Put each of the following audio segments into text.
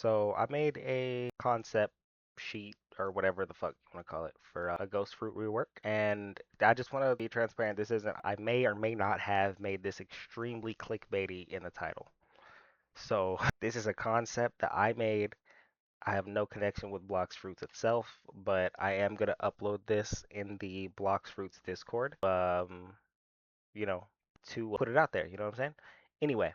So I made a concept sheet or whatever the fuck you want to call it for a ghost fruit rework. And I just want to be transparent. This isn't, I may or may not have made this extremely clickbaity in the title. So this is a concept that I made. I have no connection with Blox Fruits itself, but I am going to upload this in the Blox Fruits Discord. You know, to put it out there. You know what I'm saying? Anyway,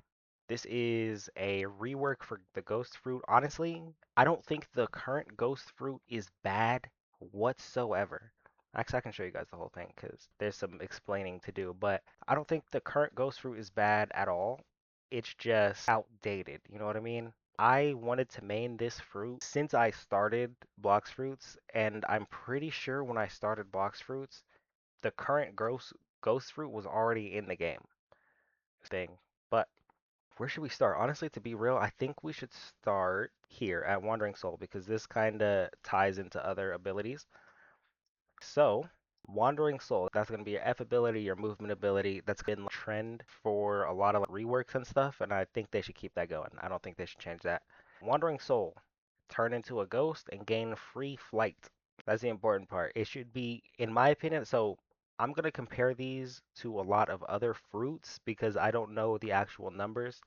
this is a rework for the ghost fruit. Honestly, I don't think the current ghost fruit is bad whatsoever. Actually, I can show you guys the whole thing because there's some explaining to do, but I don't think the current ghost fruit is bad at all. It's just outdated. You know what I mean? I wanted to main this fruit since I started Blox Fruits, and I'm pretty sure when I started Blox Fruits, the current ghost fruit was already in the game thing. But where should we start? Honestly, to be real, I think we should start here at Wandering Soul because this kind of ties into other abilities. So, Wandering Soul, that's going to be your F ability, your movement ability. That's been a trend for a lot of reworks and stuff, and I think they should keep that going. I don't think they should change that. Wandering Soul, turn into a ghost and gain free flight. That's the important part. It should be, in my opinion, so I'm going to compare these to a lot of other fruits because I don't know the actual numbers.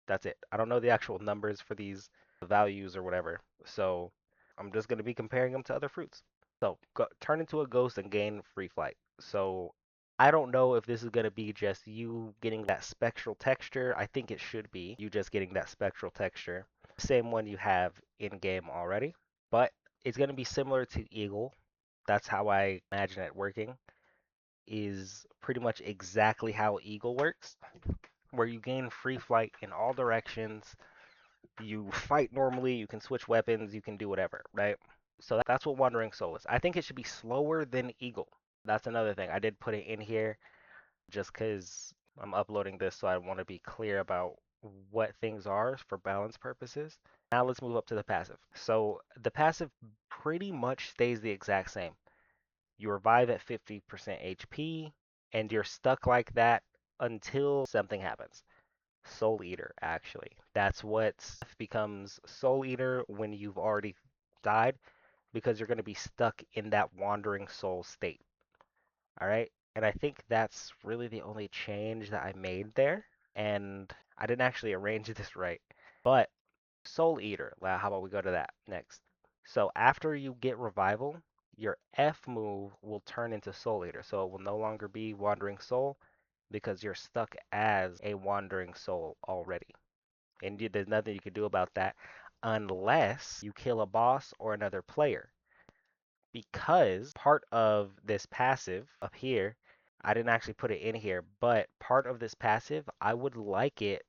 That's it. I don't know the actual numbers for these values or whatever. So I'm just going to be comparing them to other fruits. So turn into a ghost and gain free flight. So I don't know if this is going to be just you getting that spectral texture. I think it should be you just getting that spectral texture. Same one you have in game already. But it's going to be similar to Eagle. That's how I imagine it working. Is pretty much exactly how Eagle works, where you gain free flight in all directions. You fight normally, you can switch weapons, you can do whatever, right? So that's what Wandering Soul is. I think it should be slower than Eagle. That's another thing. I did put it in here just because I'm uploading this, so I want to be clear about what things are for balance purposes. Now let's move up to the passive. So the passive pretty much stays the exact same. You revive at 50% HP, and you're stuck like that until something happens. Soul Eater, actually. That's what becomes Soul Eater when you've already died, because you're going to be stuck in that wandering soul state. All right? And I think that's really the only change that I made there. And I didn't actually arrange this right. But Soul Eater, well, how about we go to that next? So after you get revival, your F move will turn into Soul Eater. So it will no longer be Wandering Soul because you're stuck as a Wandering Soul already. And there's nothing you can do about that unless you kill a boss or another player. Because part of this passive up here, I didn't actually put it in here, but part of this passive, I would like it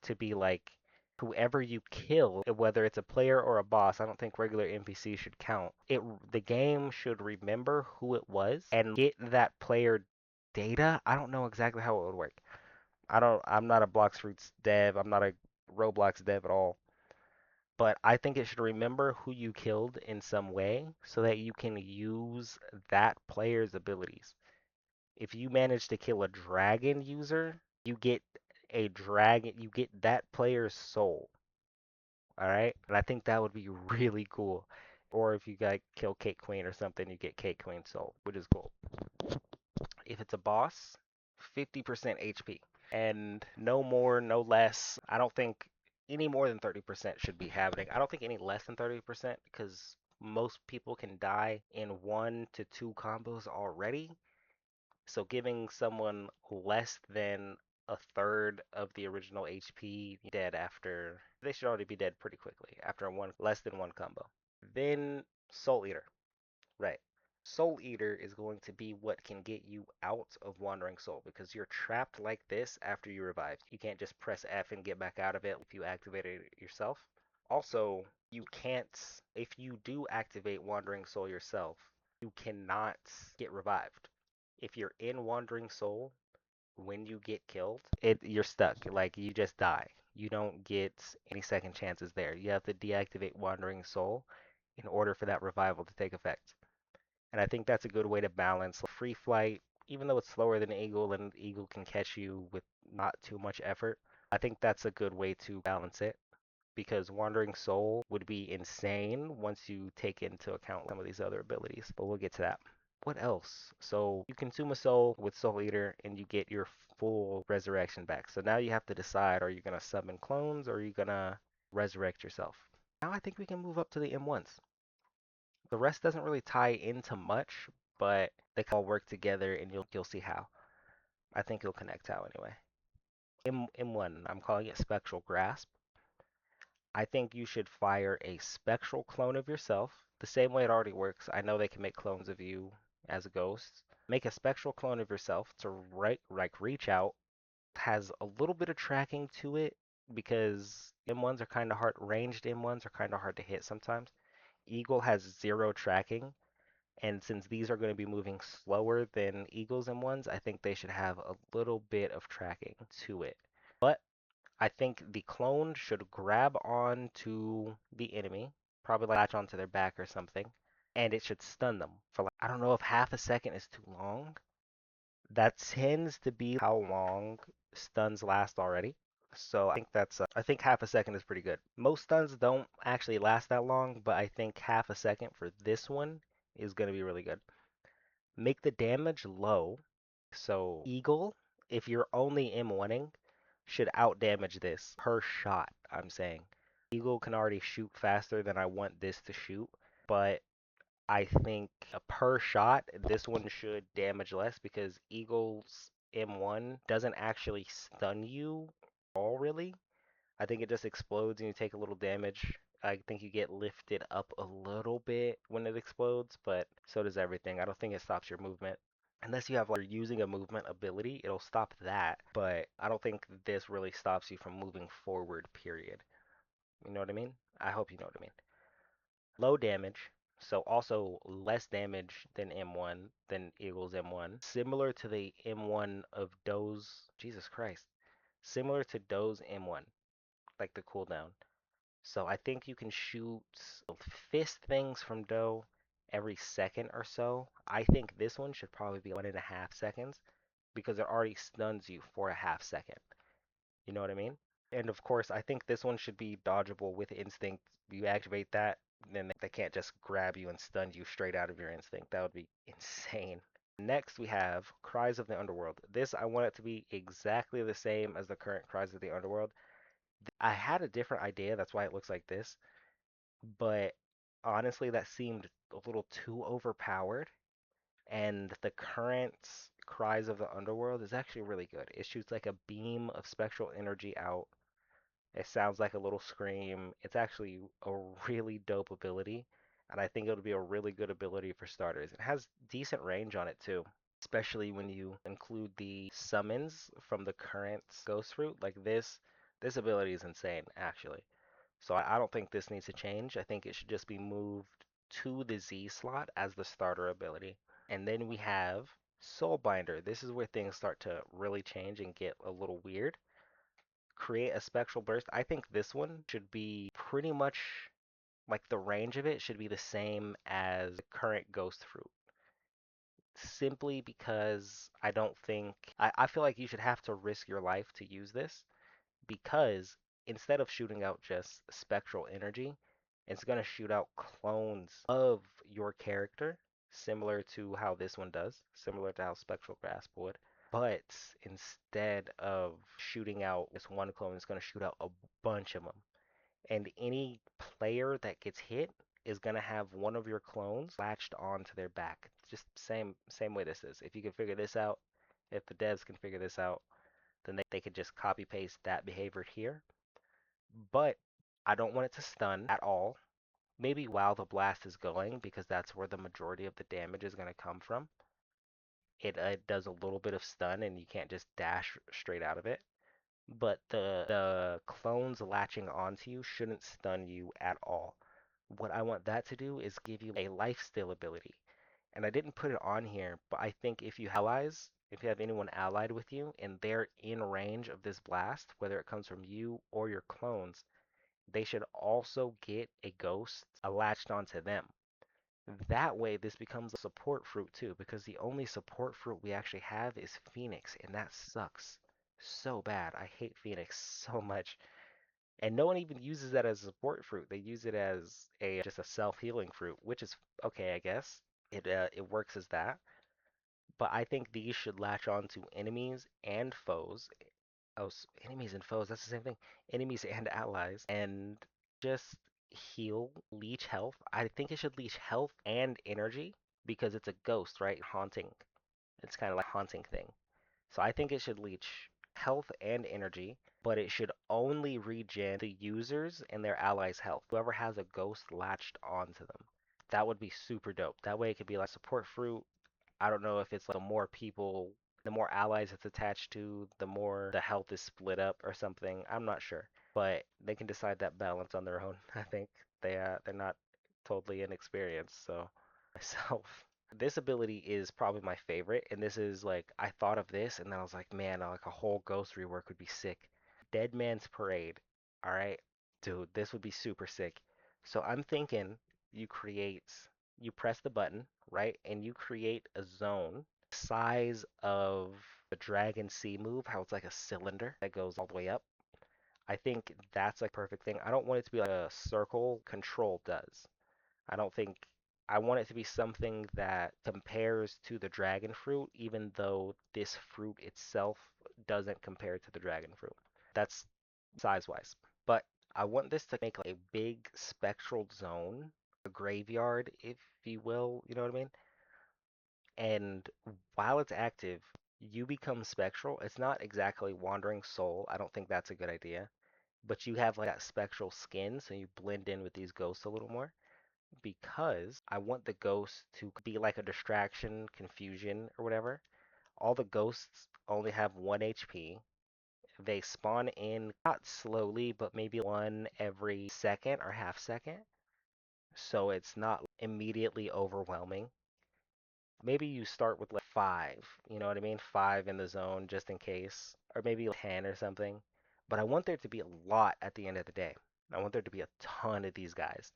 to be like whoever you kill, whether it's a player or a boss, I don't think regular NPC should count. The game should remember who it was and get that player data. I don't know exactly how it would work. I'm not a Blox Fruits dev. I'm not a Roblox dev at all. But I think it should remember who you killed in some way so that you can use that player's abilities. If you manage to kill a dragon user, you get you get that player's soul. All right? And I think that would be really cool. Or if you got kill Cake Queen or something, you get Cake Queen soul, which is cool. If it's a boss, 50% HP. And no more, no less. I don't think any more than 30% should be happening. I don't think any less than 30% because most people can die in 1 to 2 combos already. So giving someone less than a third of the original HP dead after they should already be dead pretty quickly after one less than one combo. Then Soul Eater. Right. Soul Eater is going to be what can get you out of Wandering Soul because you're trapped like this after you revive. You can't just press F and get back out of it if you activate it yourself. Also, you can't, if you do activate Wandering Soul yourself, you cannot get revived. If you're in Wandering Soul, when you get killed, you're stuck. Like you just die. You don't get any second chances there. You have to deactivate Wandering Soul in order for that revival to take effect. And I think that's a good way to balance free flight, even though it's slower than Eagle and Eagle can catch you with not too much effort. I think that's a good way to balance it. because Wandering Soul would be insane once you take into account some of these other abilities, but we'll get to that. What else? So you consume a soul with Soul Eater and you get your full resurrection back. So now you have to decide, are you going to summon clones or are you going to resurrect yourself? Now I think we can move up to the M1s. The rest doesn't really tie into much, but they can all work together and you'll see how. I think you'll connect how anyway. M1, I'm calling it Spectral Grasp. I think you should fire a spectral clone of yourself, the same way it already works. I know they can make clones of you as a ghost. Make a spectral clone of yourself to reach out. Has a little bit of tracking to it because M1s are kind of hard. Ranged M1s are kind of hard to hit sometimes. Eagle has zero tracking, and since these are going to be moving slower than Eagles M1s, I think they should have a little bit of tracking to it. But I think the clone should grab onto the enemy, probably latch onto their back or something, and it should stun them for like, I don't know if half a second is too long. That tends to be how long stuns last already. So I think half a second is pretty good. Most stuns don't actually last that long, but I think half a second for this one is going to be really good. Make the damage low. So Eagle, if you're only M1ing, should outdamage this per shot, I'm saying. Eagle can already shoot faster than I want this to shoot, but I think per shot, this one should damage less because Eagle's M1 doesn't actually stun you all really. I think it just explodes and you take a little damage. I think you get lifted up a little bit when it explodes, but so does everything. I don't think it stops your movement. Unless you have like you're using a movement ability, it'll stop that, but I don't think this really stops you from moving forward, period. You know what I mean? I hope you know what I mean. Low damage, so also less damage than M1, than Eagle's M1. Similar to the M1 of Doe's, Jesus Christ. Similar to Doe's M1, like the cooldown. So I think you can shoot fist things from Doe every second or so. I think this one should probably be 1.5 seconds because it already stuns you for a half second. You know what I mean? And of course, I think this one should be dodgeable with instinct. You activate that, then they can't just grab you and stun you straight out of your instinct. That would be insane. Next, we have Cries of the Underworld. This, I want it to be exactly the same as the current Cries of the Underworld. I had a different idea, that's why it looks like this, but honestly, that seemed a little too overpowered. And the current Cries of the Underworld is actually really good. It shoots like a beam of spectral energy out. It sounds like a little scream. It's actually a really dope ability, and I think it'll be a really good ability for starters. It has decent range on it too, especially when you include the summons from the current Ghost Fruit. Like this ability is insane, actually. So I don't think this needs to change. I think it should just be moved to the Z slot as the starter ability. And then we have Soulbinder. This is where things start to really change and get a little weird. Create a spectral burst. I think this one should be pretty much like the range of it should be the same as the current Ghost Fruit. Simply because I don't think I feel like you should have to risk your life to use this because instead of shooting out just spectral energy, it's going to shoot out clones of your character, similar to how this one does, similar to how Spectral Grasp would. But instead of shooting out this one clone, it's going to shoot out a bunch of them. And any player that gets hit is going to have one of your clones latched onto their back. Just same way this is. If you can figure this out, if the devs can figure this out, then they could just copy paste that behavior here. But I don't want it to stun at all. Maybe while the blast is going, because that's where the majority of the damage is going to come from. It does a little bit of stun, and you can't just dash straight out of it. But the clones latching onto you shouldn't stun you at all. What I want that to do is give you a lifesteal ability. And I didn't put it on here, but I think if you have allies, if you have anyone allied with you and they're in range of this blast, whether it comes from you or your clones, they should also get a ghost latched onto them. That way, this becomes a support fruit too, because the only support fruit we actually have is Phoenix, and that sucks so bad. I hate Phoenix so much. And no one even uses that as a support fruit. They use it as a just a self-healing fruit, which is okay, I guess. It works as that. But I think these should latch on to enemies and foes. Oh, enemies and foes, that's the same thing. Enemies and allies, and just heal, leech health. I think it should leech health and energy because it's a ghost, right? Haunting. It's kind of like haunting thing. So I think it should leech health and energy, but it should only regen the users and their allies' health. Whoever has a ghost latched onto them. That would be super dope. That way it could be like support fruit. I don't know if it's like the more people, the more allies it's attached to, the more the health is split up or something. I'm not sure, but they can decide that balance on their own. I think they're not totally inexperienced, so myself. This ability is probably my favorite, and this is like I thought of this, and then I was like, man, like a whole ghost rework would be sick. Dead Man's Parade. All right, dude, this would be super sick. So I'm thinking you create, you press the button, right, and you create a zone size of the Dragon Sea move, how it's like a cylinder that goes all the way up. I think that's like perfect thing. I don't want it to be like a circle control does. I don't think I want it to be something that compares to the dragon fruit, even though this fruit itself doesn't compare to the dragon fruit. That's size wise. But I want this to make like a big spectral zone, a graveyard, if you will, you know what I mean? And while it's active, you become spectral. It's not exactly wandering soul. I don't think that's a good idea. But you have like that spectral skin, so you blend in with these ghosts a little more because I want the ghosts to be like a distraction, confusion, or whatever. All the ghosts only have 1 HP. They spawn in not slowly, but maybe one every second or half second. So it's not immediately overwhelming. Maybe you start with like 5, you know what I mean? 5 in the zone just in case, or maybe 10 or something. But I want there to be a lot at the end of the day. I want there to be a ton of these guys.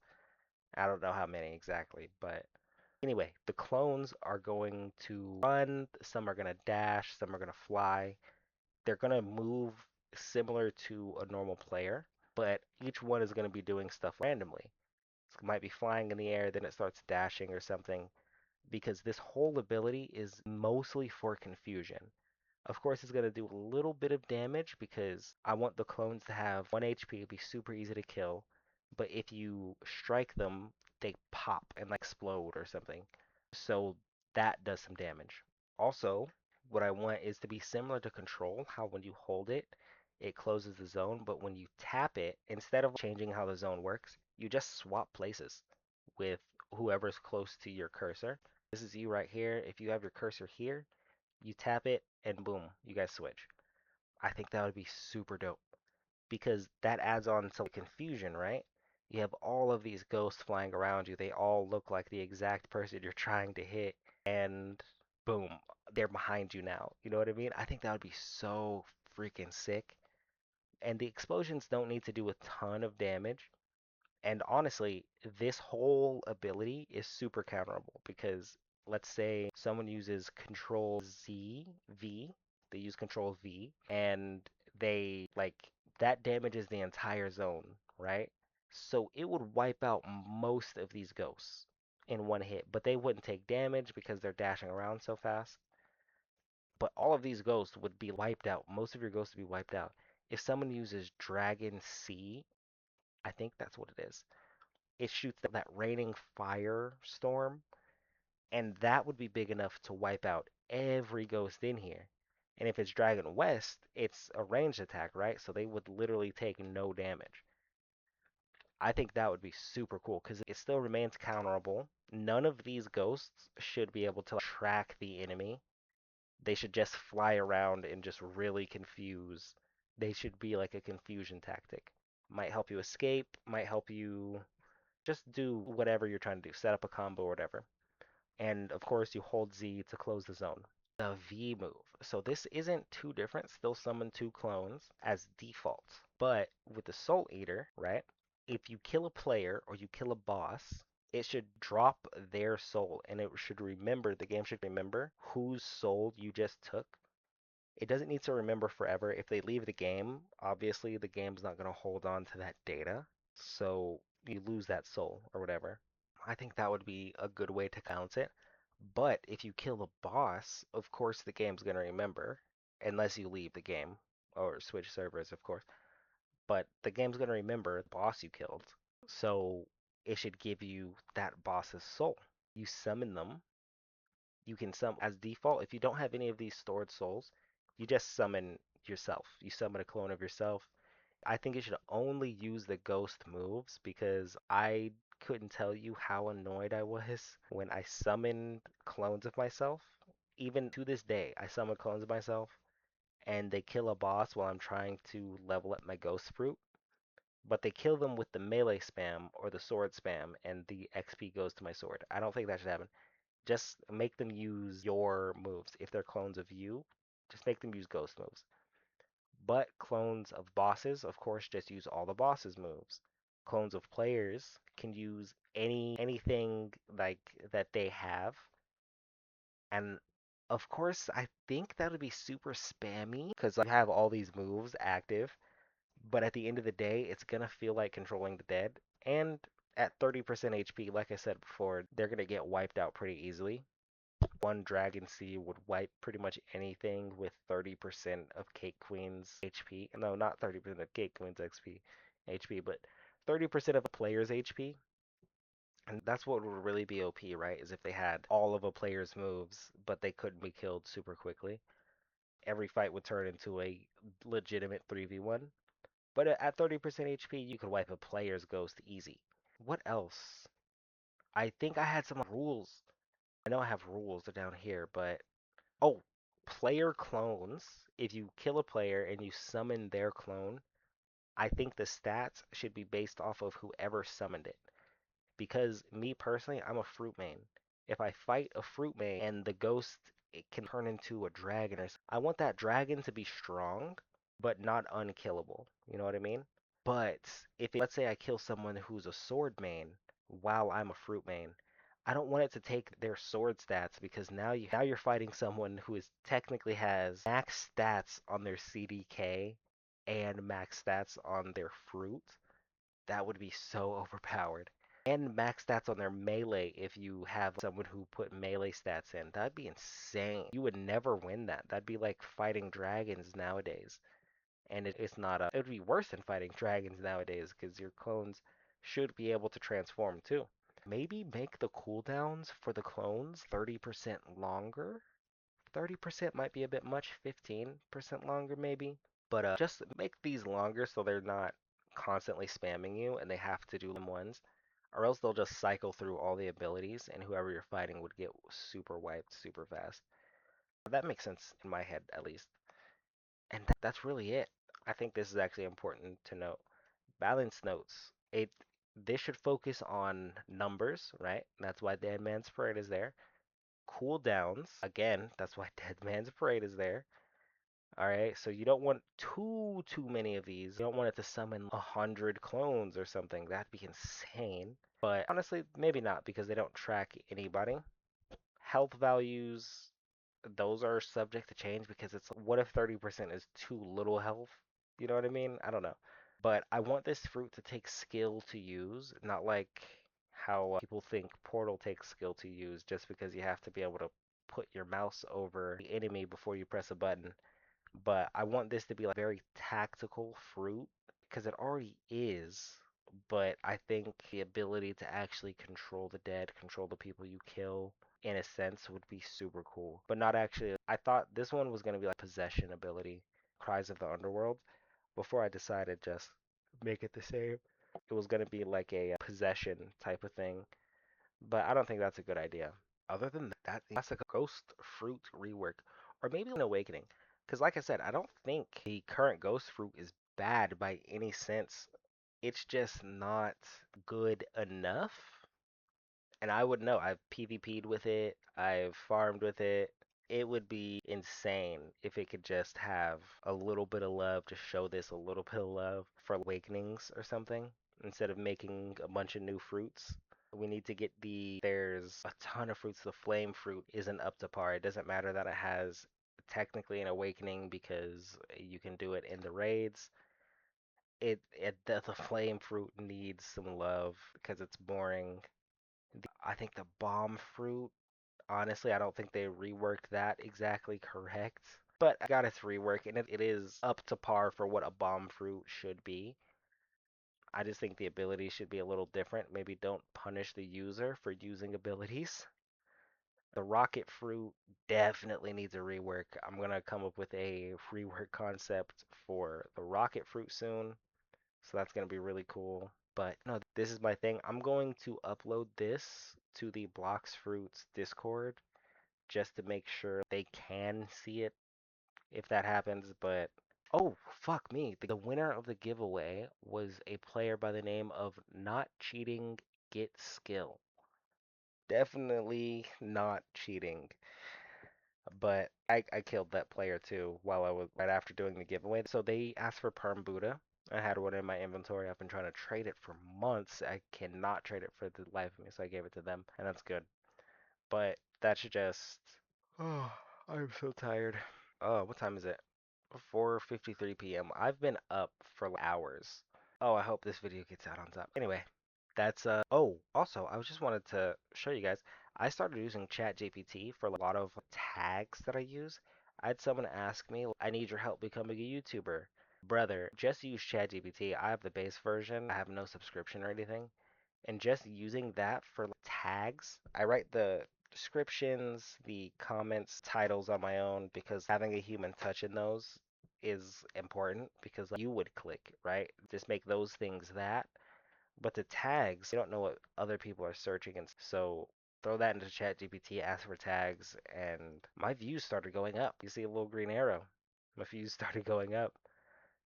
I don't know how many exactly, but anyway, the clones are going to run, some are going to dash, some are going to fly. They're going to move similar to a normal player, but each one is going to be doing stuff randomly. It might be flying in the air, then it starts dashing or something, because this whole ability is mostly for confusion. Of course, it's going to do a little bit of damage because I want the clones to have 1 HP to be super easy to kill. But if you strike them, they pop and like explode or something. So that does some damage. Also, what I want is to be similar to Control, how when you hold it, it closes the zone. But when you tap it, instead of changing how the zone works, you just swap places with whoever's close to your cursor. This is you right here. If you have your cursor here, you tap it, and boom, you guys switch. I think that would be super dope because that adds on to confusion, right? You have all of these ghosts flying around you. They all look like the exact person you're trying to hit, and boom, they're behind you now. You know what I mean? I think that would be so freaking sick. And the explosions don't need to do a ton of damage. And honestly, this whole ability is super counterable because let's say someone uses Control Z, V, they use Control V, and they like that damages the entire zone, right? So it would wipe out most of these ghosts in one hit, but they wouldn't take damage because they're dashing around so fast. But all of these ghosts would be wiped out. Most of your ghosts would be wiped out. If someone uses Dragon C, I think that's what it is, it shoots that raining firestorm, and that would be big enough to wipe out every ghost in here. And if it's Dragon West, it's a ranged attack, right? So they would literally take no damage. I think that would be super cool because it still remains counterable. None of these ghosts should be able to track the enemy. They should just fly around and just really confuse. They should be like a confusion tactic. Might help you escape, might help you just do whatever you're trying to do, set up a combo or whatever. And of course, you hold Z to close the zone. The V move. So this isn't too different, still summon 2 clones as default. But with the Soul Eater, right? If you kill a player or you kill a boss, it should drop their soul and it should remember, the game should remember whose soul you just took. It doesn't need to remember forever. If they leave the game, obviously the game's not going to hold on to that data. So you lose that soul or whatever. I think that would be a good way to count it. But if you kill a boss, of course the game's going to remember, unless you leave the game or switch servers, of course. But the game's going to remember the boss you killed. So it should give you that boss's soul. You summon them. You can summon as default. If you don't have any of these stored souls, you just summon yourself. You summon a clone of yourself. I think you should only use the ghost moves because I couldn't tell you how annoyed I was when I summoned clones of myself. Even to this day, I summon clones of myself and they kill a boss while I'm trying to level up my ghost fruit. But they kill them with the melee spam or the sword spam, and the XP goes to my sword. I don't think that should happen. Just make them use your moves. If they're clones of you, just make them use ghost moves. But clones of bosses, of course, just use all the bosses' moves. Clones of players can use anything like that they have. And of course, I think that would be super spammy because you have all these moves active. But at the end of the day, it's gonna feel like controlling the dead. And at 30% HP, like I said before, they're gonna get wiped out pretty easily. One Dragon Seed would wipe pretty much anything with 30% of Cake Queen's HP. No, not 30% of Cake Queen's HP, but 30% of a player's HP. And that's what would really be OP, right? Is if they had all of a player's moves, but they couldn't be killed super quickly. Every fight would turn into a legitimate 3v1. But at 30% HP, you could wipe a player's ghost easy. What else? I think I had some rules. I know I have rules, they're down here, but oh, player clones. If you kill a player and you summon their clone, I think the stats should be based off of whoever summoned it. Because me personally, I'm a fruit main. If I fight a fruit main and the ghost it can turn into a dragon or I want that dragon to be strong, but not unkillable. You know what I mean? But if let's say I kill someone who's a sword main while I'm a fruit main, I don't want it to take their sword stats because now you're fighting someone who is technically has max stats on their CDK and max stats on their fruit. That would be so overpowered. And max stats on their melee if you have someone who put melee stats in. That'd be insane. You would never win that. That'd be like fighting dragons nowadays. And it's not it would be worse than fighting dragons nowadays because your clones should be able to transform too. Maybe make the cooldowns for the clones 30% longer. 30% might be a bit much, 15% longer maybe. But just make these longer so they're not constantly spamming you and they have to do them ones. Or else they'll just cycle through all the abilities and whoever you're fighting would get super wiped super fast. That makes sense in my head at least. And that's really it. I think this is actually important to note. Balance notes. This should focus on numbers, right? That's why Dead Man's Parade is there. Cooldowns. Again, that's why Dead Man's Parade is there. All right, so you don't want too many of these. You don't want it to summon 100 clones or something. That'd be insane. But honestly, maybe not because they don't track anybody. Health values, those are subject to change because it's what if 30% is too little health? You know what I mean? I don't know. But I want this fruit to take skill to use, not like how people think Portal takes skill to use just because you have to be able to put your mouse over the enemy before you press a button. But I want this to be like very tactical fruit because it already is. But I think the ability to actually control the dead, control the people you kill, in a sense, would be super cool. But not actually. I thought this one was going to be like possession ability, Cries of the Underworld, before I decided just make it the same. It was going to be like a possession type of thing. But I don't think that's a good idea. Other than that, that's like a Ghost Fruit rework, or maybe an Awakening. Because, like I said, I don't think the current Ghost Fruit is bad by any sense. It's just not good enough. And I would know. I've PvP'd with it, I've farmed with it. It would be insane if it could just have a little bit of love, just show this a little bit of love for Awakenings or something, instead of making a bunch of new fruits. We need to get there's a ton of fruits. The flame fruit isn't up to par. It doesn't matter that it has technically an awakening because you can do it in the raids. The flame fruit needs some love because it's boring. I think the bomb fruit, honestly, I don't think they reworked that exactly correct. But I got its rework, and it is up to par for what a bomb fruit should be. I just think the abilities should be a little different. Maybe don't punish the user for using abilities. The rocket fruit definitely needs a rework. I'm gonna come up with a rework concept for the rocket fruit soon. So that's gonna be really cool. But no, this is my thing. I'm going to upload this to the Blox Fruits Discord just to make sure they can see it if that happens. But oh, fuck me. The winner of the giveaway was a player by the name of Not Cheating Get Skill. Definitely not cheating. But I killed that player too while I was right after doing the giveaway. So they asked for Perm Buddha. I had one in my inventory. I've been trying to trade it for months. I cannot trade it for the life of me, so I gave it to them, and that's good. But that's just. Oh, I'm so tired. Oh, what time is it? 4:53 p.m. I've been up for hours. Oh, I hope this video gets out on time. Anyway, that's oh, also, I just wanted to show you guys. I started using ChatGPT for a lot of tags that I use. I had someone ask me, I need your help becoming a YouTuber. Brother, just use ChatGPT. I have the base version. I have no subscription or anything. And just using that for tags, I write the descriptions, the comments, titles on my own because having a human touch in those is important because you would click, right? Just make those things that. But the tags, you don't know what other people are searching, and so throw that into ChatGPT, ask for tags, and my views started going up. You see a little green arrow. My views started going up.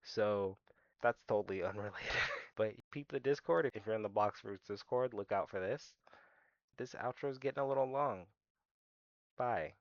So that's totally unrelated. But peep the Discord. If you're in the Blox Fruits Discord, look out for this. This outro is getting a little long. Bye.